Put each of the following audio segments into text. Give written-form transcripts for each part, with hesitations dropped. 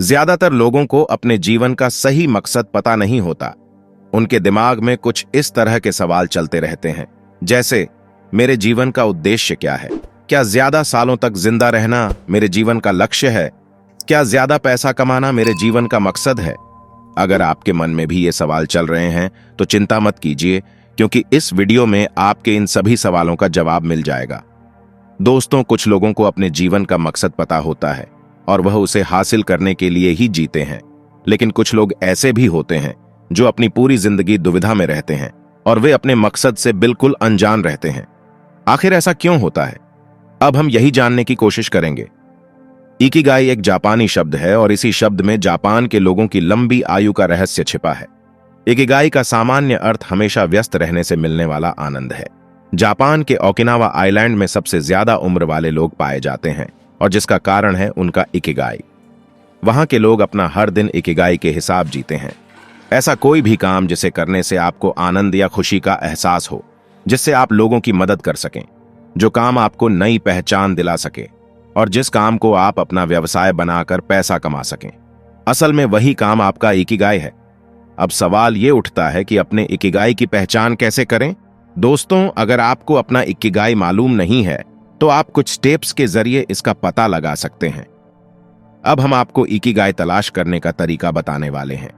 ज्यादातर लोगों को अपने जीवन का सही मकसद पता नहीं होता। उनके दिमाग में कुछ इस तरह के सवाल चलते रहते हैं, जैसे मेरे जीवन का उद्देश्य क्या है? क्या ज्यादा सालों तक जिंदा रहना मेरे जीवन का लक्ष्य है? क्या ज्यादा पैसा कमाना मेरे जीवन का मकसद है? अगर आपके मन में भी ये सवाल चल रहे हैं तो चिंता मत कीजिए, क्योंकि इस वीडियो में आपके इन सभी सवालों का जवाब मिल जाएगा। दोस्तों, कुछ लोगों को अपने जीवन का मकसद पता होता है और वह उसे हासिल करने के लिए ही जीते हैं, लेकिन कुछ लोग ऐसे भी होते हैं जो अपनी पूरी जिंदगी दुविधा में रहते हैं और वे अपने मकसद से बिल्कुल अनजान रहते हैं। आखिर ऐसा क्यों होता है? अब हम यही जानने की कोशिश करेंगे। इकिगाई एक जापानी शब्द है और इसी शब्द में जापान के लोगों की लंबी आयु का रहस्य छिपा है। इकिगाई का सामान्य अर्थ हमेशा व्यस्त रहने से मिलने वाला आनंद है। जापान के ओकिनावा आइलैंड में सबसे ज्यादा उम्र वाले लोग पाए जाते हैं और जिसका कारण है उनका इकिगाई। वहां के लोग अपना हर दिन इकिगाई के हिसाब जीते हैं। ऐसा कोई भी काम जिसे करने से आपको आनंद या खुशी का एहसास हो, जिससे आप लोगों की मदद कर सकें, जो काम आपको नई पहचान दिला सके और जिस काम को आप अपना व्यवसाय बनाकर पैसा कमा सकें। असल में वही काम आपका इकिगाई है। अब सवाल ये उठता है कि अपने इकिगाई की पहचान कैसे करें? दोस्तों, अगर आपको अपना इकिगाई मालूम नहीं है तो आप कुछ स्टेप्स के जरिए इसका पता लगा सकते हैं। अब हम आपको इकिगाई तलाश करने का तरीका बताने वाले हैं।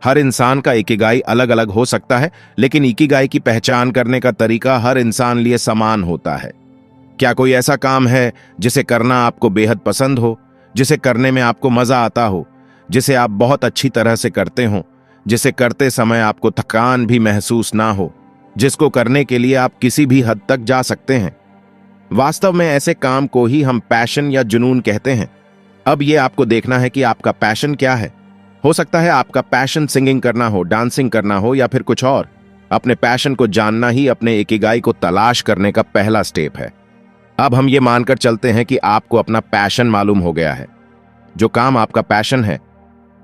हर इंसान का इकिगाई अलग अलग हो सकता है, लेकिन इकिगाई की पहचान करने का तरीका हर इंसान लिए समान होता है। क्या कोई ऐसा काम है जिसे करना आपको बेहद पसंद हो, जिसे करने में आपको मजा आता हो, जिसे आप बहुत अच्छी तरह से करते हो, जिसे करते समय आपको थकान भी महसूस ना हो, जिसको करने के लिए आप किसी भी हद तक जा सकते हैं? वास्तव में ऐसे काम को ही हम पैशन या जुनून कहते हैं। अब ये आपको देखना है कि आपका पैशन क्या है। हो सकता है आपका पैशन सिंगिंग करना हो, डांसिंग करना हो या फिर कुछ और। अपने पैशन को जानना ही अपने इकिगाई को तलाश करने का पहला स्टेप है। अब हम ये मानकर चलते हैं कि आपको अपना पैशन मालूम हो गया है। जो काम आपका पैशन है,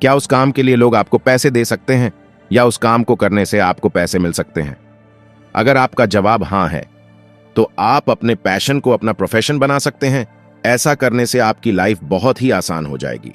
क्या उस काम के लिए लोग आपको पैसे दे सकते हैं या उस काम को करने से आपको पैसे मिल सकते हैं? अगर आपका जवाब हां है, तो आप अपने पैशन को अपना प्रोफेशन बना सकते हैं। ऐसा करने से आपकी लाइफ बहुत ही आसान हो जाएगी।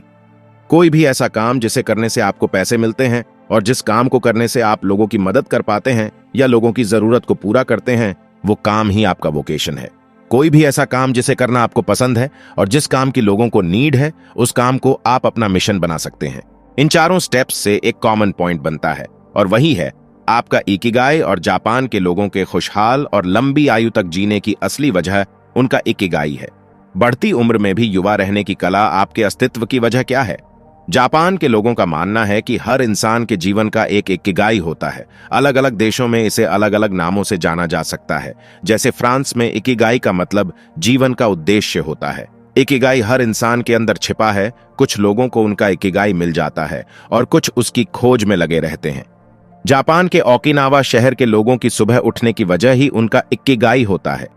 कोई भी ऐसा काम जिसे करने से आपको पैसे मिलते हैं और जिस काम को करने से आप लोगों की मदद कर पाते हैं या लोगों की जरूरत को पूरा करते हैं, वो काम ही आपका वोकेशन है। कोई भी ऐसा काम जिसे करना आपको पसंद है और जिस काम की लोगों को नीड है, उस काम को आप अपना मिशन बना सकते हैं। इन चारों स्टेप्स से एक कॉमन पॉइंट बनता है और वही है आपका इकिगाई। और जापान के लोगों के खुशहाल और लंबी आयु तक जीने की असली वजह उनका इकिगाई है। बढ़ती उम्र में भी युवा रहने की कला आपके अस्तित्व की वजह क्या है? जापान के लोगों का मानना है कि हर इंसान के जीवन का एक इकिगाई होता है। अलग अलग देशों में इसे अलग अलग नामों से जाना जा सकता है। जैसे फ्रांस में इकिगाई का मतलब जीवन का उद्देश्य होता है। इकिगाई हर इंसान के अंदर छिपा है। कुछ लोगों को उनका इकिगाई मिल जाता है और कुछ उसकी खोज में लगे रहते हैं। जापान के ओकिनावा शहर के लोगों की सुबह उठने की वजह ही उनका इकिगाई होता है।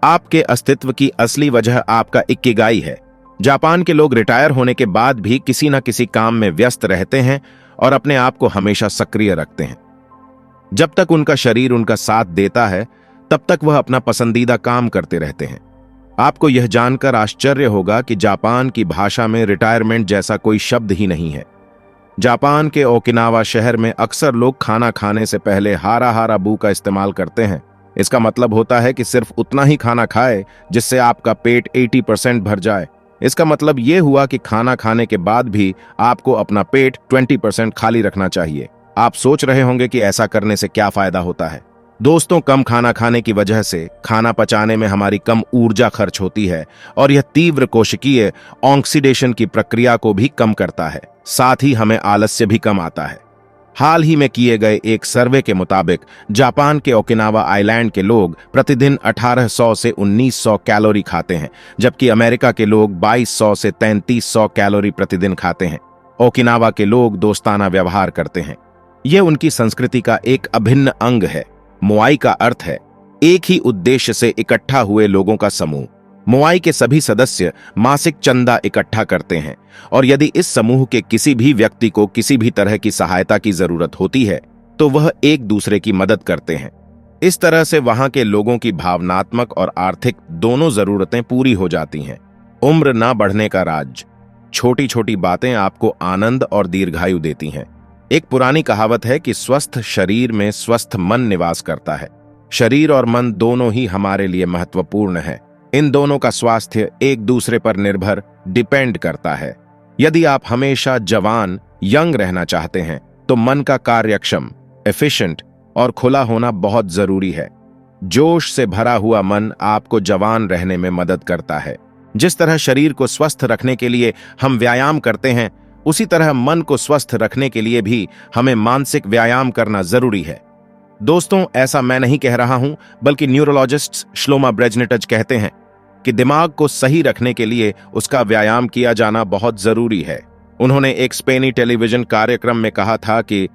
आपके अस्तित्व की असली वजह आपका इकिगाई है। जापान के लोग रिटायर होने के बाद भी किसी न किसी काम में व्यस्त रहते हैं और अपने आप को हमेशा सक्रिय रखते हैं। जब तक उनका शरीर उनका साथ देता है, तब तक वह अपना पसंदीदा काम करते रहते हैं। आपको यह जानकर आश्चर्य होगा कि जापान की भाषा में रिटायरमेंट जैसा कोई शब्द ही नहीं है। जापान के ओकिनावा शहर में अक्सर लोग खाना खाने से पहले हारा हारा बू का इस्तेमाल करते हैं। इसका मतलब होता है कि सिर्फ उतना ही खाना खाए जिससे आपका पेट 80% भर जाए। इसका मतलब यह हुआ कि खाना खाने के बाद भी आपको अपना पेट 20% खाली रखना चाहिए। आप सोच रहे होंगे कि ऐसा करने से क्या फायदा होता है। दोस्तों, कम खाना खाने की वजह से खाना पचाने में हमारी कम ऊर्जा खर्च होती है और यह तीव्र कोशिकीय ऑक्सीडेशन की प्रक्रिया को भी कम करता है। साथ ही हमें आलस्य भी कम आता है। हाल ही में किए गए एक सर्वे के मुताबिक जापान के ओकिनावा आइलैंड के लोग प्रतिदिन 1800 से 1900 कैलोरी खाते हैं, जबकि अमेरिका के लोग 2200 से 3300 कैलोरी प्रतिदिन खाते हैं। ओकिनावा के लोग दोस्ताना व्यवहार करते हैं। यह उनकी संस्कृति का एक अभिन्न अंग है। मोआई का अर्थ है एक ही उद्देश्य से इकट्ठा हुए लोगों का समूह। मोआई के सभी सदस्य मासिक चंदा इकट्ठा करते हैं और यदि इस समूह के किसी भी व्यक्ति को किसी भी तरह की सहायता की जरूरत होती है तो वह एक दूसरे की मदद करते हैं। इस तरह से वहां के लोगों की भावनात्मक और आर्थिक दोनों जरूरतें पूरी हो जाती हैं। उम्र ना बढ़ने का राज। छोटी छोटी बातें आपको आनंद और दीर्घायु देती हैं। एक पुरानी कहावत है कि स्वस्थ शरीर में स्वस्थ मन निवास करता है। शरीर और मन दोनों ही हमारे लिए महत्वपूर्ण है। इन दोनों का स्वास्थ्य एक दूसरे पर निर्भर डिपेंड करता है। यदि आप हमेशा जवान यंग रहना चाहते हैं तो मन का कार्यक्षम, एफिशिएंट और खुला होना बहुत जरूरी है। जोश से भरा हुआ मन आपको जवान रहने में मदद करता है। जिस तरह शरीर को स्वस्थ रखने के लिए हम व्यायाम करते हैं, उसी तरह मन को स्वस्थ रखने के लिए भी हमें मानसिक व्यायाम करना जरूरी है। दोस्तों, ऐसा मैं नहीं कह रहा हूं, बल्कि न्यूरोलॉजिस्ट श्लोमा ब्रेजनेटज कहते हैं कि दिमाग को सही रखने के लिए उसका व्यायाम किया जाना बहुत जरूरी है। उन्होंने एक स्पेनी टेलीविजन कार्यक्रम में कहा था कि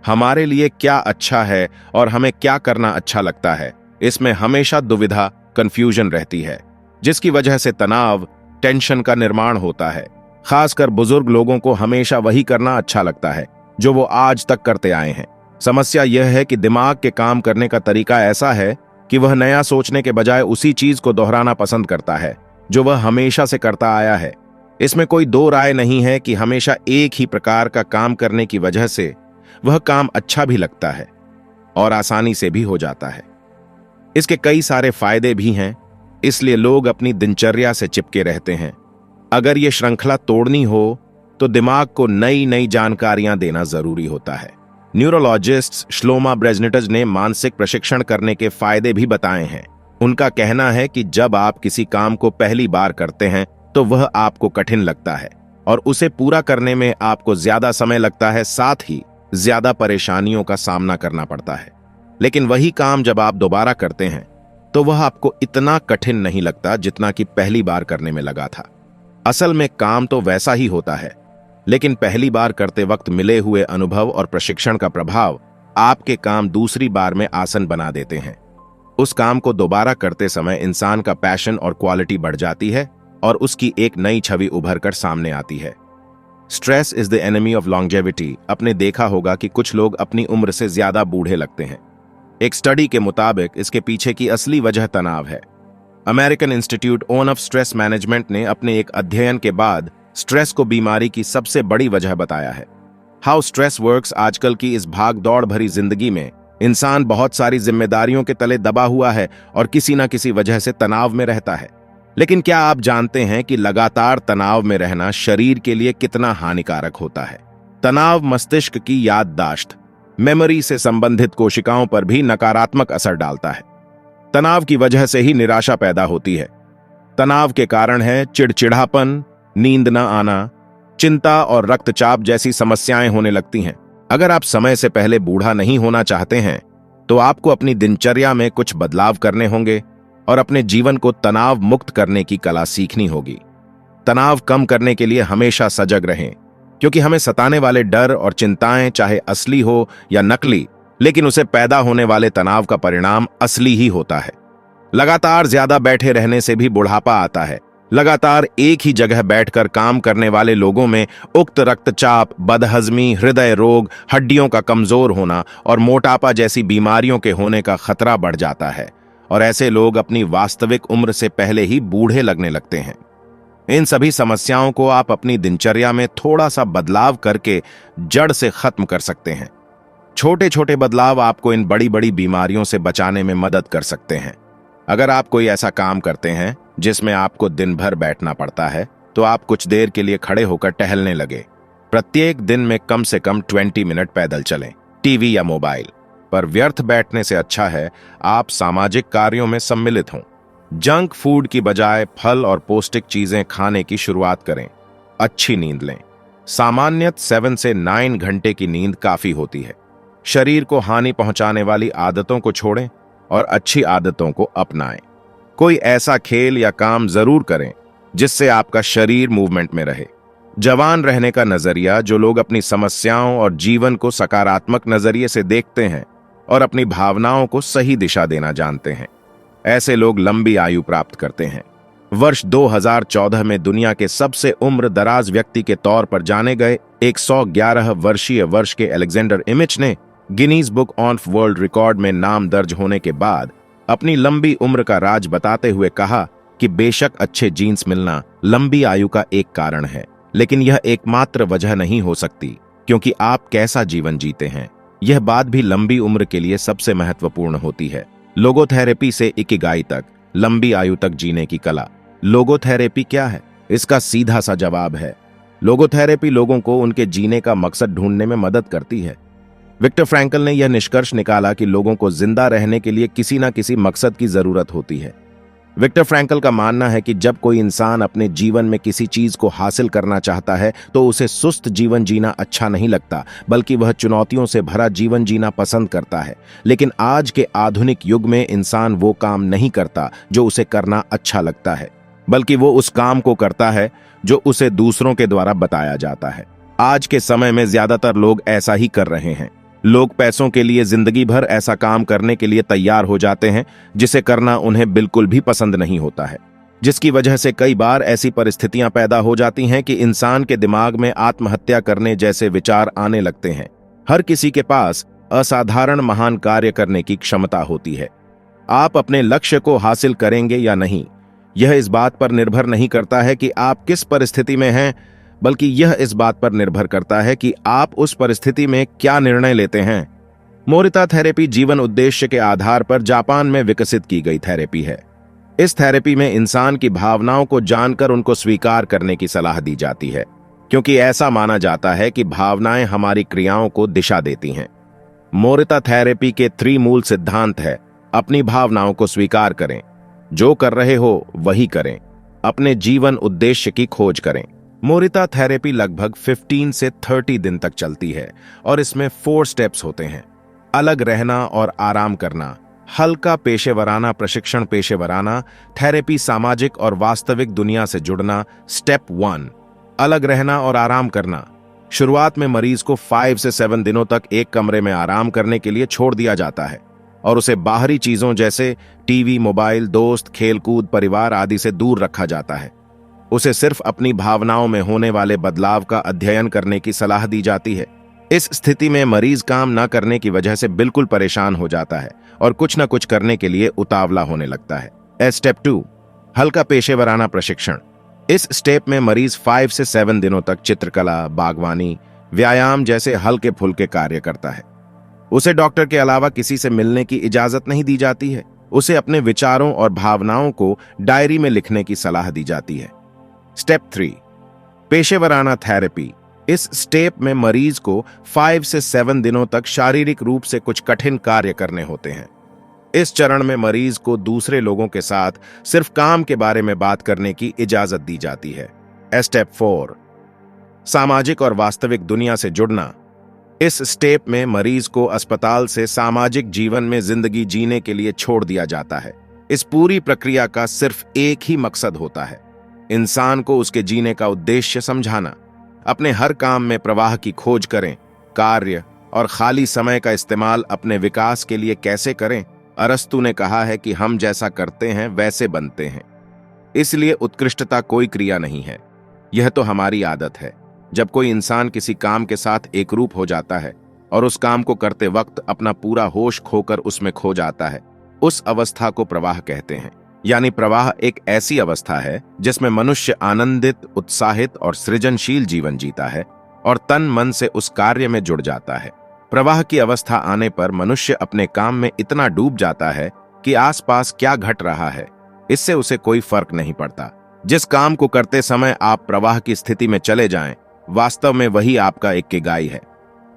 हमारे लिए क्या अच्छा है और हमें क्या करना अच्छा लगता है, इसमें हमेशा दुविधा, कंफ्यूजन रहती है, जिसकी वजह से तनाव, टेंशन का निर्माण होता है। खासकर बुजुर्ग लोगों को हमेशा वही करना अच्छा लगता है जो वो आज तक करते आए हैं। समस्या यह है कि दिमाग के काम करने का तरीका ऐसा है कि वह नया सोचने के बजाय उसी चीज को दोहराना पसंद करता है जो वह हमेशा से करता आया है। इसमें कोई दो राय नहीं है कि हमेशा एक ही प्रकार का काम करने की वजह से वह काम अच्छा भी लगता है और आसानी से भी हो जाता है। इसके कई सारे फायदे भी हैं, इसलिए लोग अपनी दिनचर्या से चिपके रहते हैं। अगर ये श्रृंखला तोड़नी हो तो दिमाग को नई नई जानकारियां देना जरूरी होता है। न्यूरोलॉजिस्ट श्लोमा ब्रेजनेटज ने मानसिक प्रशिक्षण करने के फायदे भी बताए हैं। उनका कहना है कि जब आप किसी काम को पहली बार करते हैं तो वह आपको कठिन लगता है और उसे पूरा करने में आपको ज्यादा समय लगता है, साथ ही ज्यादा परेशानियों का सामना करना पड़ता है। लेकिन वही काम जब आप दोबारा करते हैं तो वह आपको इतना कठिन नहीं लगता जितना कि पहली बार करने में लगा था। असल में काम तो वैसा ही होता है, लेकिन पहली बार करते वक्त मिले हुए अनुभव और प्रशिक्षण का प्रभाव आपके काम दूसरी बार में आसान बना देते हैं। उस काम को दोबारा करते समय इंसान का पैशन और क्वालिटी बढ़ जाती है और उसकी एक नई छवि उभर कर सामने आती है। Stress is the enemy of longevity. आपने देखा होगा कि कुछ लोग अपनी उम्र से ज्यादा बूढ़े लगते हैं। एक स्टडी के मुताबिक इसके पीछे की असली वजह तनाव है। American institute of stress management ने अपने एक अध्ययन के बाद स्ट्रेस को बीमारी की सबसे बड़ी वजह बताया है। How stress works. आजकल की इस भाग दौड़ भरी जिंदगी में इंसान बहुत सारी जिम्मेदारियों के तले दबा हुआ है और किसी न किसी वजह से तनाव में रहता है। लेकिन क्या आप जानते हैं कि लगातार तनाव में रहना शरीर के लिए कितना हानिकारक होता है? तनाव मस्तिष्क की याददाश्त, मेमोरी से संबंधित कोशिकाओं पर भी नकारात्मक असर डालता है। तनाव की वजह से ही निराशा पैदा होती है। तनाव के कारण है चिड़चिड़ापन, नींद न आना, चिंता और रक्तचाप जैसी समस्याएं होने लगती हैं। अगर आप समय से पहले बूढ़ा नहीं होना चाहते हैं तो आपको अपनी दिनचर्या में कुछ बदलाव करने होंगे और अपने जीवन को तनाव मुक्त करने की कला सीखनी होगी। तनाव कम करने के लिए हमेशा सजग रहें, क्योंकि हमें सताने वाले डर और चिंताएं चाहे असली हो या नकली, लेकिन उसे पैदा होने वाले तनाव का परिणाम असली ही होता है। लगातार ज्यादा बैठे रहने से भी बुढ़ापा आता है। लगातार एक ही जगह बैठकर काम करने वाले लोगों में उक्त रक्तचाप, बदहजमी, हृदय रोग, हड्डियों का कमजोर होना और मोटापा जैसी बीमारियों के होने का खतरा बढ़ जाता है और ऐसे लोग अपनी वास्तविक उम्र से पहले ही बूढ़े लगने लगते हैं। इन सभी समस्याओं को आप अपनी दिनचर्या में थोड़ा सा बदलाव करके जड़ से खत्म कर सकते हैं। छोटे छोटे बदलाव आपको इन बड़ी बड़ी बीमारियों से बचाने में मदद कर सकते हैं। अगर आप कोई ऐसा काम करते हैं जिसमें आपको दिन भर बैठना पड़ता है, तो आप कुछ देर के लिए खड़े होकर टहलने लगे। प्रत्येक दिन में कम से कम 20 मिनट पैदल चलें। टीवी या मोबाइल पर व्यर्थ बैठने से अच्छा है आप सामाजिक कार्यों में सम्मिलित हों। जंक फूड की बजाय फल और पौष्टिक चीजें खाने की शुरुआत करें। अच्छी नींद लें। सामान्यत 7 से 9 घंटे की नींद काफी होती है। शरीर को हानि पहुंचाने वाली आदतों को छोड़ें और अच्छी आदतों को अपनाएं। कोई ऐसा खेल या काम जरूर करें जिससे आपका शरीर मूवमेंट में रहे। जवान रहने का नजरिया। जो लोग अपनी समस्याओं और जीवन को सकारात्मक नजरिए से देखते हैं और अपनी भावनाओं को सही दिशा देना जानते हैं, ऐसे लोग लंबी आयु प्राप्त करते हैं। वर्ष 2014 में दुनिया के सबसे उम्र दराज व्यक्ति के तौर पर जाने गए 111 वर्षीय वर्ष के अलेक्जेंडर इमिच ने Guinness book of world record में नाम दर्ज होने के बाद अपनी लंबी उम्र का राज बताते हुए कहा कि बेशक अच्छे जीन्स मिलना लंबी आयु का एक कारण है, लेकिन यह एकमात्र वजह नहीं हो सकती, क्योंकि आप कैसा जीवन जीते हैं यह बात भी लंबी उम्र के लिए सबसे महत्वपूर्ण होती है। लोगोथेरेपी से इकिगाई तक, लंबी आयु तक जीने की कला। लोगोथेरेपी क्या है? इसका सीधा सा जवाब है, लोगोथेरेपी लोगों को उनके जीने का मकसद ढूंढने में मदद करती है। विक्टर फ्रैंकल ने यह निष्कर्ष निकाला कि लोगों को जिंदा रहने के लिए किसी न किसी मकसद की जरूरत होती है। विक्टर फ्रैंकल का मानना है कि जब कोई इंसान अपने जीवन में किसी चीज को हासिल करना चाहता है तो उसे सुस्त जीवन जीना अच्छा नहीं लगता, बल्कि वह चुनौतियों से भरा जीवन जीना पसंद करता है। लेकिन आज के आधुनिक युग में इंसान वो काम नहीं करता जो उसे करना अच्छा लगता है, बल्कि वो उस काम को करता है जो उसे दूसरों के द्वारा बताया जाता है। आज के समय में ज्यादातर लोग ऐसा ही कर रहे हैं। लोग पैसों के लिए जिंदगी भर ऐसा काम करने के लिए तैयार हो जाते हैं जिसे करना उन्हें बिल्कुल भी पसंद नहीं होता है, जिसकी वजह से कई बार ऐसी परिस्थितियां पैदा हो जाती हैं कि इंसान के दिमाग में आत्महत्या करने जैसे विचार आने लगते हैं। हर किसी के पास असाधारण महान कार्य करने की क्षमता होती है। आप अपने लक्ष्य को हासिल करेंगे या नहीं, यह इस बात पर निर्भर नहीं करता है कि आप किस परिस्थिति में हैं, बल्कि यह इस बात पर निर्भर करता है कि आप उस परिस्थिति में क्या निर्णय लेते हैं। मोरिता थेरेपी जीवन उद्देश्य के आधार पर जापान में विकसित की गई थेरेपी है। इस थेरेपी में इंसान की भावनाओं को जानकर उनको स्वीकार करने की सलाह दी जाती है, क्योंकि ऐसा माना जाता है कि भावनाएं हमारी क्रियाओं को दिशा देती हैं। मोरिता थेरेपी के 3 मूल सिद्धांत है: अपनी भावनाओं को स्वीकार करें, जो कर रहे हो वही करें, अपने जीवन उद्देश्य की खोज करें। मोरिता थेरेपी लगभग 15 से 30 दिन तक चलती है और इसमें 4 स्टेप्स होते हैं: अलग रहना और आराम करना, हल्का पेशेवराना प्रशिक्षण, पेशेवराना थेरेपी, सामाजिक और वास्तविक दुनिया से जुड़ना। स्टेप 1, अलग रहना और आराम करना। शुरुआत में मरीज को 5 से 7 दिनों तक एक कमरे में आराम करने के लिए छोड़ दिया जाता है और उसे बाहरी चीजों जैसे टीवी, मोबाइल, दोस्त, खेलकूद, परिवार आदि से दूर रखा जाता है। उसे सिर्फ अपनी भावनाओं में होने वाले बदलाव का अध्ययन करने की सलाह दी जाती है। इस स्थिति में मरीज काम न करने की वजह से बिल्कुल परेशान हो जाता है और कुछ न कुछ करने के लिए उतावला होने लगता है। स्टेप 2, हल्का पेशेवराना प्रशिक्षण। इस स्टेप में मरीज 5 से 7 दिनों तक चित्रकला, बागवानी, व्यायाम जैसे हल्के फुल्के कार्य करता है। उसे डॉक्टर के अलावा किसी से मिलने की इजाजत नहीं दी जाती है। उसे अपने विचारों और भावनाओं को डायरी में लिखने की सलाह दी जाती है। स्टेप 3, पेशेवराना थेरेपी। इस स्टेप में मरीज को 5 से 7 दिनों तक शारीरिक रूप से कुछ कठिन कार्य करने होते हैं। इस चरण में मरीज को दूसरे लोगों के साथ सिर्फ काम के बारे में बात करने की इजाजत दी जाती है। स्टेप 4, सामाजिक और वास्तविक दुनिया से जुड़ना। इस स्टेप में मरीज को अस्पताल से सामाजिक जीवन में जिंदगी जीने के लिए छोड़ दिया जाता है। इस पूरी प्रक्रिया का सिर्फ एक ही मकसद होता है: इंसान को उसके जीने का उद्देश्य समझाना। अपने हर काम में प्रवाह की खोज करें। कार्य और खाली समय का इस्तेमाल अपने विकास के लिए कैसे करें? अरस्तु ने कहा है कि हम जैसा करते हैं वैसे बनते हैं। इसलिए उत्कृष्टता कोई क्रिया नहीं है, यह तो हमारी आदत है। जब कोई इंसान किसी काम के साथ एकरूप हो जाता है और उस काम को करते वक्त अपना पूरा होश खोकर उसमें खो जाता है, उस अवस्था को प्रवाह कहते हैं। यानी प्रवाह एक ऐसी अवस्था है जिसमें मनुष्य आनंदित, उत्साहित और सृजनशील जीवन जीता है और तन मन से उस कार्य में जुड़ जाता है। प्रवाह की अवस्था आने पर मनुष्य अपने काम में इतना डूब जाता है कि आसपास क्या घट रहा है इससे उसे कोई फर्क नहीं पड़ता। जिस काम को करते समय आप प्रवाह की स्थिति में चले जाएं, वास्तव में वही आपका इकिगाई है।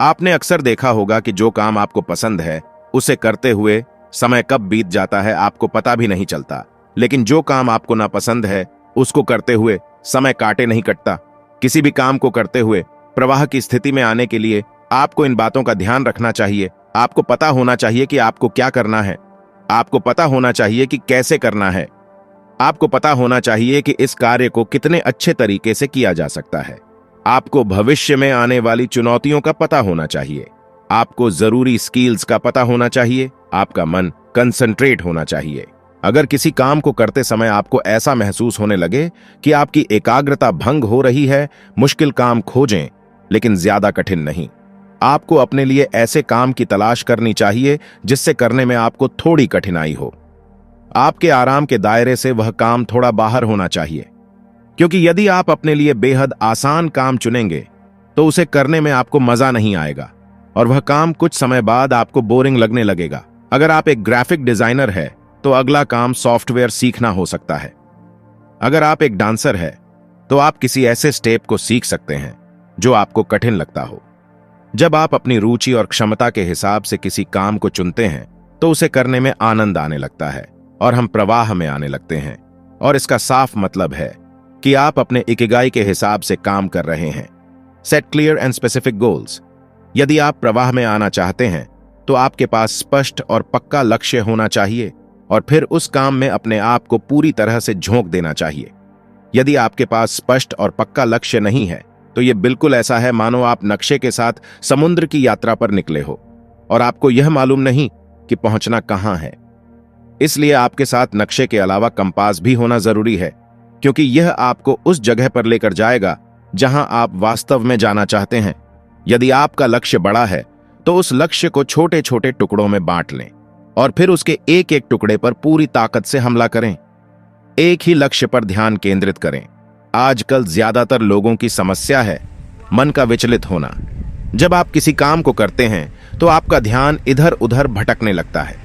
आपने अक्सर देखा होगा कि जो काम आपको पसंद है उसे करते हुए समय कब बीत जाता है आपको पता भी नहीं चलता, लेकिन जो काम आपको नापसंद है उसको करते हुए समय काटे नहीं कटता। किसी भी काम को करते हुए प्रवाह की स्थिति में आने के लिए आपको इन बातों का ध्यान रखना चाहिए। आपको पता होना चाहिए कि आपको क्या करना है, आपको पता होना चाहिए कि कैसे करना है, आपको पता होना चाहिए कि इस कार्य को कितने अच्छे तरीके से किया जा सकता है। आपको भविष्य में आने वाली चुनौतियों का पता होना चाहिए, आपको जरूरी स्किल्स का पता होना चाहिए, आपका मन कंसंट्रेट होना चाहिए। अगर किसी काम को करते समय आपको ऐसा महसूस होने लगे कि आपकी एकाग्रता भंग हो रही है, मुश्किल काम खोजें, लेकिन ज्यादा कठिन नहीं। आपको अपने लिए ऐसे काम की तलाश करनी चाहिए जिससे करने में आपको थोड़ी कठिनाई हो। आपके आराम के दायरे से वह काम थोड़ा बाहर होना चाहिए, क्योंकि यदि आप अपने लिए बेहद आसान काम चुनेंगे तो उसे करने में आपको मजा नहीं आएगा और वह काम कुछ समय बाद आपको बोरिंग लगने लगेगा। अगर आप एक ग्राफिक डिजाइनर है तो अगला काम सॉफ्टवेयर सीखना हो सकता है। अगर आप एक डांसर है तो आप किसी ऐसे स्टेप को सीख सकते हैं जो आपको कठिन लगता हो। जब आप अपनी रुचि और क्षमता के हिसाब से किसी काम को चुनते हैं तो उसे करने में आनंद आने लगता है और हम प्रवाह में आने लगते हैं। और इसका साफ मतलब है कि आप अपने इकिगाई के हिसाब से काम कर रहे हैं। Set clear and specific goals. यदि आप प्रवाह में आना चाहते हैं तो आपके पास स्पष्ट और पक्का लक्ष्य होना चाहिए और फिर उस काम में अपने आप को पूरी तरह से झोंक देना चाहिए। यदि आपके पास स्पष्ट और पक्का लक्ष्य नहीं है तो यह बिल्कुल ऐसा है मानो आप नक्शे के साथ समुद्र की यात्रा पर निकले हो और आपको यह मालूम नहीं कि पहुंचना कहां है। इसलिए आपके साथ नक्शे के अलावा कंपास भी होना जरूरी है, क्योंकि यह आपको उस जगह पर लेकर जाएगा जहां आप वास्तव में जाना चाहते हैं। यदि आपका लक्ष्य बड़ा है तो उस लक्ष्य को छोटे छोटे टुकड़ों में बांट लें और फिर उसके एक एक टुकड़े पर पूरी ताकत से हमला करें। एक ही लक्ष्य पर ध्यान केंद्रित करें। आजकल ज्यादातर लोगों की समस्या है मन का विचलित होना। जब आप किसी काम को करते हैं तो आपका ध्यान इधर उधर भटकने लगता है।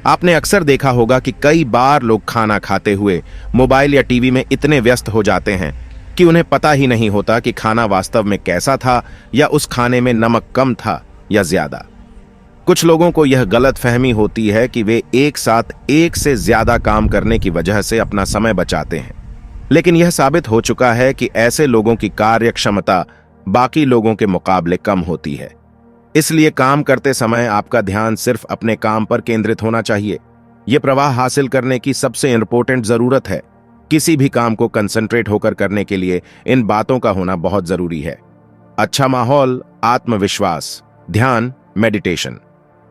आपने अक्सर देखा होगा कि कई बार लोग खाना खाते हुए मोबाइल या टीवी में इतने व्यस्त हो जाते हैं कि उन्हें पता ही नहीं होता कि खाना वास्तव में कैसा था या उस खाने में नमक कम था या ज्यादा। कुछ लोगों को यह गलत फहमी होती है कि वे एक साथ एक से ज्यादा काम करने की वजह से अपना समय बचाते हैं, लेकिन यह साबित हो चुका है कि ऐसे लोगों की कार्य क्षमता बाकी लोगों के मुकाबले कम होती है। इसलिए काम करते समय आपका ध्यान सिर्फ अपने काम पर केंद्रित होना चाहिए। यह प्रवाह हासिल करने की सबसे इंपॉर्टेंट जरूरत है। किसी भी काम को कंसंट्रेट होकर करने के लिए इन बातों का होना बहुत जरूरी है। अच्छा माहौल, आत्मविश्वास, ध्यान, मेडिटेशन।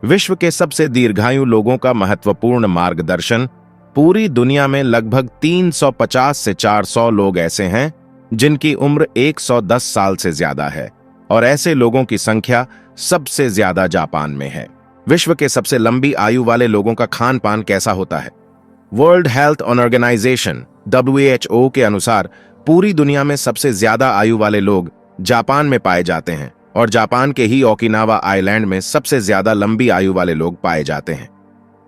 विश्व के सबसे दीर्घायु लोगों का महत्वपूर्ण मार्गदर्शन। पूरी दुनिया में लगभग 350 से 400 लोग ऐसे हैं जिनकी उम्र 110 साल से ज्यादा है और ऐसे लोगों की संख्या सबसे ज्यादा जापान में है। विश्व के सबसे लंबी आयु वाले लोगों का खान पान कैसा होता है? वर्ल्ड हेल्थ ऑर्गेनाइजेशन WHO के अनुसार पूरी दुनिया में सबसे ज्यादा आयु वाले लोग जापान में पाए जाते हैं और जापान के ही ओकिनावा आइलैंड में सबसे ज्यादा लंबी आयु वाले लोग पाए जाते हैं।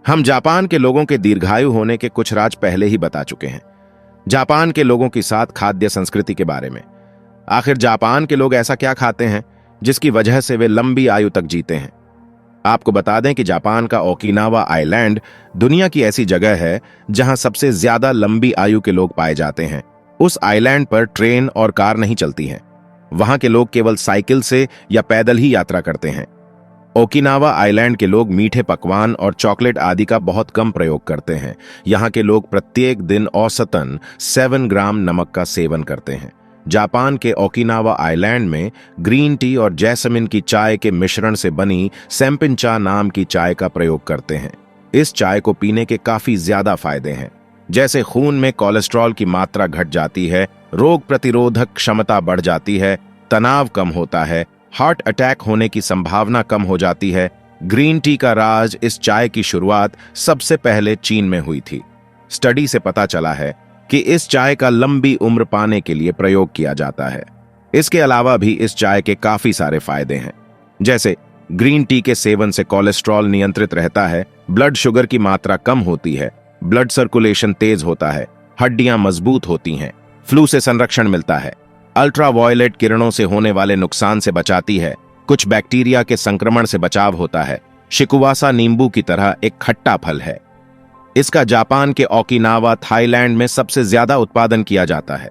हम जापान के लोगों के दीर्घायु होने के कुछ राज पहले ही बता चुके हैं। जापान के लोगों की साथ खाद्य संस्कृति के बारे में। आखिर जापान के लोग ऐसा क्या खाते हैं जिसकी वजह से वे लंबी आयु तक जीते हैं? आपको बता दें कि जापान का ओकिनावा आइलैंड दुनिया की ऐसी जगह है जहां सबसे ज्यादा लंबी आयु के लोग पाए जाते हैं। उस आइलैंड पर ट्रेन और कार नहीं चलती हैं। वहां के लोग केवल साइकिल से या पैदल ही यात्रा करते हैं। ओकिनावा आइलैंड के लोग मीठे पकवान और चॉकलेट आदि का बहुत कम प्रयोग करते हैं। यहाँ के लोग प्रत्येक दिन औसतन 7 ग्राम नमक का सेवन करते हैं। जापान के ओकिनावा आइलैंड में ग्रीन टी और जैस्मिन की चाय के मिश्रण से बनी सेम्पिनचा नाम की चाय का प्रयोग करते हैं। इस चाय को पीने के काफी ज्यादा फायदे हैं, जैसे खून में कोलेस्ट्रॉल की मात्रा घट जाती है, रोग प्रतिरोधक क्षमता बढ़ जाती है, तनाव कम होता है, हार्ट अटैक होने की संभावना कम हो जाती है। ग्रीन टी का राज इस चाय की शुरुआत सबसे पहले चीन में हुई थी। स्टडी से पता चला है कि इस चाय का लंबी उम्र पाने के लिए प्रयोग किया जाता है। इसके अलावा भी इस चाय के काफी सारे फायदे हैं, जैसे ग्रीन टी के सेवन से कोलेस्ट्रॉल नियंत्रित रहता है, ब्लड शुगर की मात्रा कम होती है, ब्लड सर्कुलेशन तेज होता है, हड्डियां मजबूत होती हैं, फ्लू से संरक्षण मिलता है, अल्ट्रावायलेट किरणों से होने वाले नुकसान से बचाती है, कुछ बैक्टीरिया के संक्रमण से बचाव होता है। शिकुवासा नींबू की तरह एक खट्टा फल है। इसका जापान के ओकिनावा थाईलैंड में सबसे ज्यादा उत्पादन किया जाता है।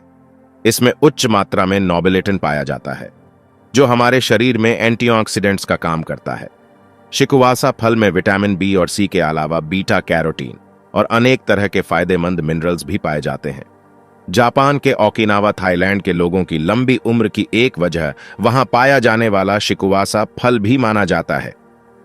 इसमें उच्च मात्रा में नोबिलेटिन पाया जाता है, जो हमारे शरीर में एंटीऑक्सीडेंट्स का काम करता है। शिकुवासा फल में विटामिन बी और सी के अलावा बीटा कैरोटीन और अनेक तरह के फायदेमंद मिनरल्स भी पाए जाते हैं। जापान के ओकिनावा थाईलैंड के लोगों की लंबी उम्र की एक वजह वहां पाया जाने वाला शिकुवासा फल भी माना जाता है।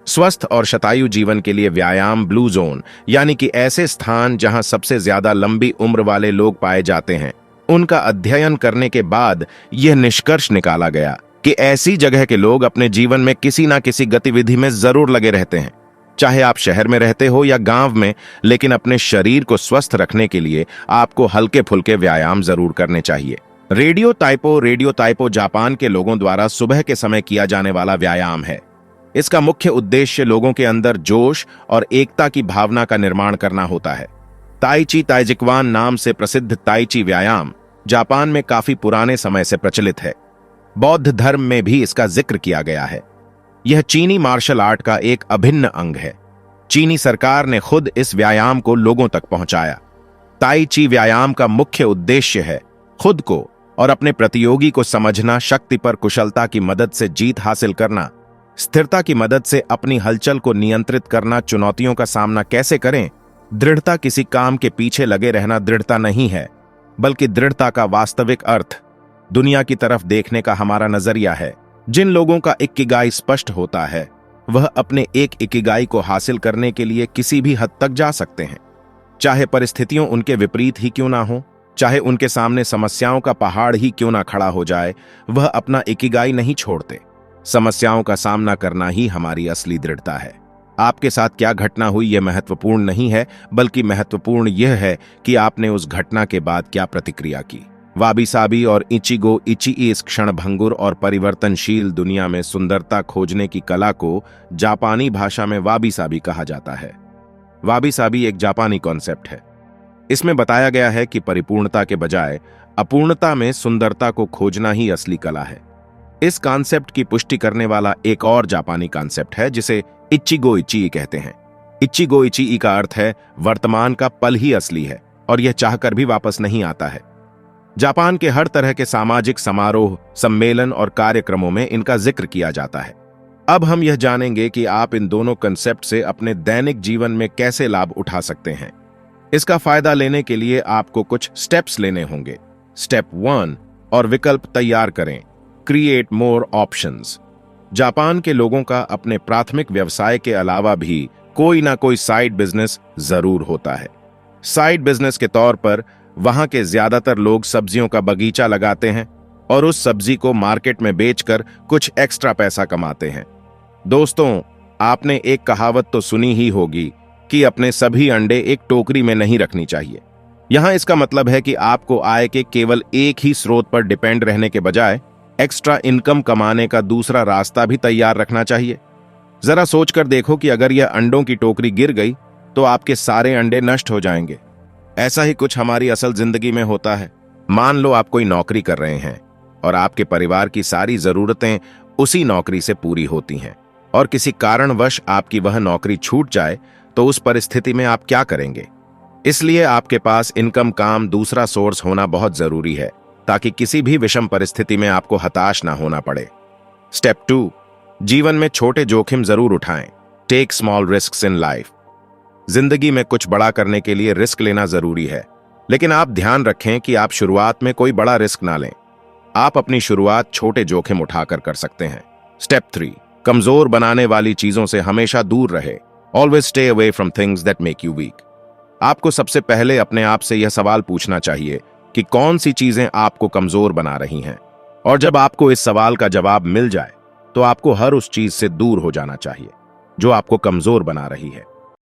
स्वस्थ और शतायु जीवन के लिए व्यायाम ब्लू जोन, यानी कि ऐसे स्थान जहां सबसे ज्यादा लंबी उम्र वाले लोग पाए जाते हैं, उनका अध्ययन करने के बाद यह निष्कर्ष निकाला गया कि ऐसी जगह के लोग अपने जीवन में किसी ना किसी गतिविधि में जरूर लगे रहते हैं। चाहे आप शहर में रहते हो या गांव में, लेकिन अपने शरीर को स्वस्थ रखने के लिए आपको हल्के फुल्के व्यायाम जरूर करने चाहिए। रेडियो ताइपो जापान के लोगों द्वारा सुबह के समय किया जाने वाला व्यायाम है। इसका मुख्य उद्देश्य लोगों के अंदर जोश और एकता की भावना का निर्माण करना होता है। ताइची ताइजिक्वान नाम से प्रसिद्ध ताइची व्यायाम जापान में काफी पुराने समय से प्रचलित है। बौद्ध धर्म में भी इसका जिक्र किया गया है। यह चीनी मार्शल आर्ट का एक अभिन्न अंग है। चीनी सरकार ने खुद इस व्यायाम को लोगों तक पहुंचाया। ताई ची व्यायाम का मुख्य उद्देश्य है खुद को और अपने प्रतियोगी को समझना, शक्ति पर कुशलता की मदद से जीत हासिल करना, स्थिरता की मदद से अपनी हलचल को नियंत्रित करना, चुनौतियों का सामना कैसे करें। दृढ़ता किसी काम के पीछे लगे रहना दृढ़ता नहीं है, बल्कि दृढ़ता का वास्तविक अर्थ दुनिया की तरफ देखने का हमारा नजरिया है। जिन लोगों का इकिगाई स्पष्ट होता है वह अपने एक इकिगाई को हासिल करने के लिए किसी भी हद तक जा सकते हैं, चाहे परिस्थितियों उनके विपरीत ही क्यों ना हो, चाहे उनके सामने समस्याओं का पहाड़ ही क्यों ना खड़ा हो जाए, वह अपना इकिगाई नहीं छोड़ते। समस्याओं का सामना करना ही हमारी असली दृढ़ता है। आपके साथ क्या घटना हुई यह महत्वपूर्ण नहीं है, बल्कि महत्वपूर्ण यह है कि आपने उस घटना के बाद क्या प्रतिक्रिया की। वाबी साबी और इचिगो इचिई इस क्षणभंगुर और परिवर्तनशील दुनिया में सुंदरता खोजने की कला को जापानी भाषा में वाबी साबी कहा जाता है। वाबी साबी एक जापानी कॉन्सेप्ट है। इसमें बताया गया है कि परिपूर्णता के बजाय अपूर्णता में सुंदरता को खोजना ही असली कला है। इस कॉन्सेप्ट की पुष्टि करने वाला एक और जापानी कॉन्सेप्ट है जिसे इचिगो इचिई कहते हैं। इचिगो इचिई का अर्थ है वर्तमान का पल ही असली है और यह चाहकर भी वापस नहीं आता है। जापान के हर तरह के सामाजिक समारोह, सम्मेलन और कार्यक्रमों में इनका जिक्र किया जाता है। अब हम यह जानेंगे कि आप इन दोनों कंसेप्ट से अपने दैनिक जीवन में कैसे लाभ उठा सकते हैं। इसका फायदा लेने के लिए आपको कुछ स्टेप्स लेने होंगे। स्टेप 1 और विकल्प तैयार करें। Create more options. जापान के लोगों का अपने प्राथमिक व्यवसाय के अलावा भी कोई ना कोई साइड बिजनेस जरूर होता है। साइड बिजनेस के तौर पर वहां के ज्यादातर लोग सब्जियों का बगीचा लगाते हैं और उस सब्जी को मार्केट में बेचकर कुछ एक्स्ट्रा पैसा कमाते हैं। दोस्तों, आपने एक कहावत तो सुनी ही होगी कि अपने सभी अंडे एक टोकरी में नहीं रखनी चाहिए। यहां इसका मतलब है कि आपको आय के केवल एक ही स्रोत पर डिपेंड रहने के बजाय एक्स्ट्रा इनकम कमाने का दूसरा रास्ता भी तैयार रखना चाहिए। जरा सोचकर देखो कि अगर यह अंडों की टोकरी गिर गई तो आपके सारे अंडे नष्ट हो जाएंगे। ऐसा ही कुछ हमारी असल जिंदगी में होता है। मान लो आप कोई नौकरी कर रहे हैं और आपके परिवार की सारी जरूरतें उसी नौकरी से पूरी होती हैं और किसी कारणवश आपकी वह नौकरी छूट जाए तो उस परिस्थिति में आप क्या करेंगे? इसलिए आपके पास इनकम काम दूसरा सोर्स होना बहुत जरूरी है ताकि किसी भी विषम परिस्थिति में आपको हताश ना होना पड़े। स्टेप 2, जीवन में छोटे जोखिम जरूर उठाएं। Take small risks in life. जिंदगी में कुछ बड़ा करने के लिए रिस्क लेना जरूरी है, लेकिन आप ध्यान रखें कि आप शुरुआत में कोई बड़ा रिस्क ना लें। आप अपनी शुरुआत छोटे जोखिम उठाकर कर सकते हैं। स्टेप 3, कमजोर बनाने वाली चीजों से हमेशा दूर रहे। Always stay away from things that make you weak. आपको सबसे पहले अपने आप से यह सवाल पूछना चाहिए कि कौन सी चीजें आपको कमजोर बना रही हैं, और जब आपको इस सवाल का जवाब मिल जाए तो आपको हर उस चीज से दूर हो जाना चाहिए जो आपको कमजोर बना रही है।